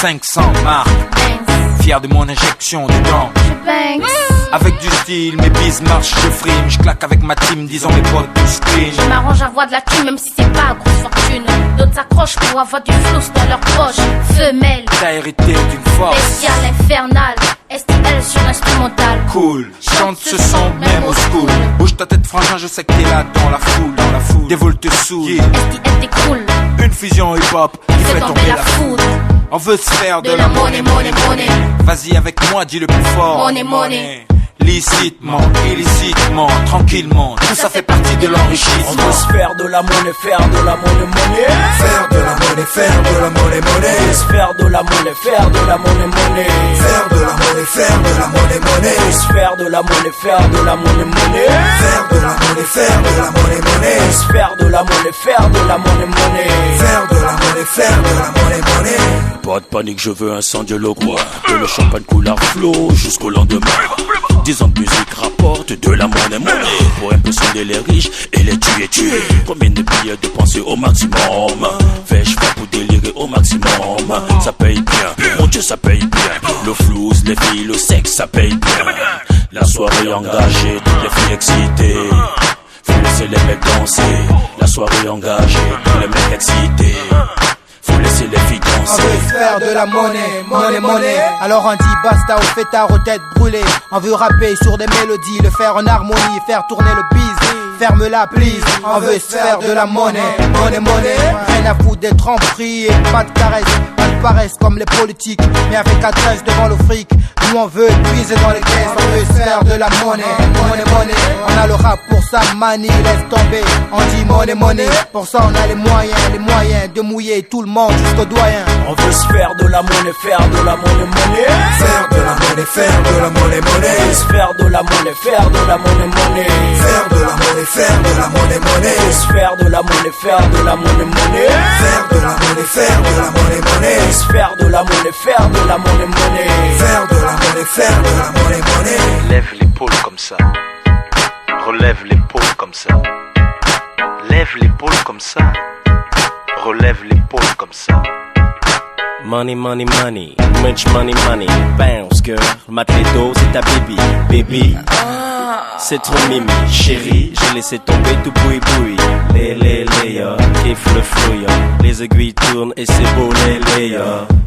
500 marques. Fier de mon injection dedans. Avec du style, mes bises marchent, je frime. Je claque avec ma team, disons mes potes du screen. Je m'arrange à avoir de la thune, même si c'est pas grosse fortune. D'autres s'accrochent pour avoir du flou dans leur poche. Femelle, t'as hérité d'une force bestiale, infernale. STL sur l'instrumental. Cool, chante ce son même au school. Bouge ta tête frangin, je sais que t'es là dans la foule. Des vols te saoulent. STL t'écroule. Une fusion hip-hop qui fait tomber la foudre. On veut se faire de la money. Vas-y avec moi, dis le plus fort. Money. Licitement, illicitement, tranquillement, tout ça fait partie de l'enrichissement. On veut se faire de la monnaie, faire de la monnaie. Faire de la monnaie, faire de la monnaie. Se faire de la monnaie, faire de la monnaie. Faire de la monnaie, faire de la monnaie. Se faire de la monnaie, faire de la monnaie. Faire de la monnaie, faire de la monnaie. Se faire de la monnaie, faire de la monnaie. Faire de la monnaie, faire de la monnaie. Pas de panique, je veux un sang de l'eau-quoi. Que le champagne coule à flot jusqu'au lendemain. 10 ans de musique rapporte de la monnaie. Pour impressionner les riches et les tuer. Combien de billets dépenser au maximum? Fais-je pas pour délirer au maximum? Ça paye bien, mon Dieu ça paye bien. Le flouze, les filles, le sexe ça paye bien. La soirée engagée, toutes les filles excitées. Faut laisser les mecs danser. La soirée engagée, tous les mecs excités. Faut laisser les filles danser. On veut se faire de la monnaie. Alors on dit basta au fêtard aux têtes brûlées. On veut rapper sur des mélodies, le faire en harmonie, faire tourner le bise. Ferme-la please, on veut se faire de la monnaie. Rien à foutre d'être en prix et pas de caresse. Pas de paresse comme les politiques, mais avec adresse devant le fric. Nous on veut puiser dans les caisses, on veut se faire de la monnaie. On a le rap pour sa manie, laisse tomber. On dit monnaie. Pour ça on a les moyens de mouiller tout le monde jusqu'au doyen. On veut se faire de la monnaie, faire de la monnaie. Faire de la monnaie, faire de la monnaie. Se faire de la monnaie, faire de la monnaie. Faire de la monnaie, faire de la monnaie. Se faire de la monnaie, faire de la monnaie. Faire de la monnaie, faire de la monnaie. Se faire de la monnaie, faire de la monnaie. Faire de la monnaie, faire de la monnaie. Lève l'épaule comme ça. Relève l'épaule comme ça. Lève l'épaule comme ça. Relève l'épaule comme ça. Money, much money, bounce girl, mate les dos, c'est ta baby, c'est trop mimi, chérie, j'ai laissé tomber tout boui, les kiffe le fouille, les aiguilles tournent et c'est beau, les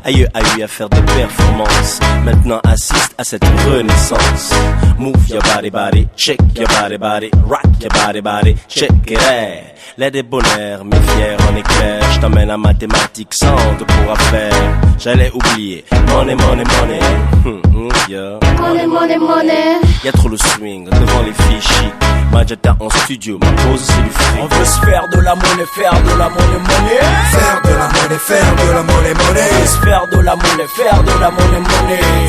aïe à faire des performances, maintenant assiste à cette renaissance, move your body, check your body, rock your body, check it out. L'aide est bonheur, mais fier en éclair. Je t'emmène à mathématiques sans te pourra faire. J'allais oublier. Money. Y'a trop le swing devant les filles chic. Majata en studio, ma pose c'est du fric. On veut se faire de la monnaie, faire de la monnaie. Faire de la monnaie, faire de la monnaie. Se faire de la monnaie, faire de la monnaie.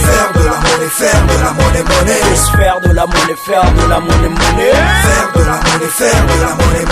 Faire de la monnaie, faire de la monnaie. Se faire de la monnaie, faire de la monnaie. Faire de la monnaie, faire de la monnaie.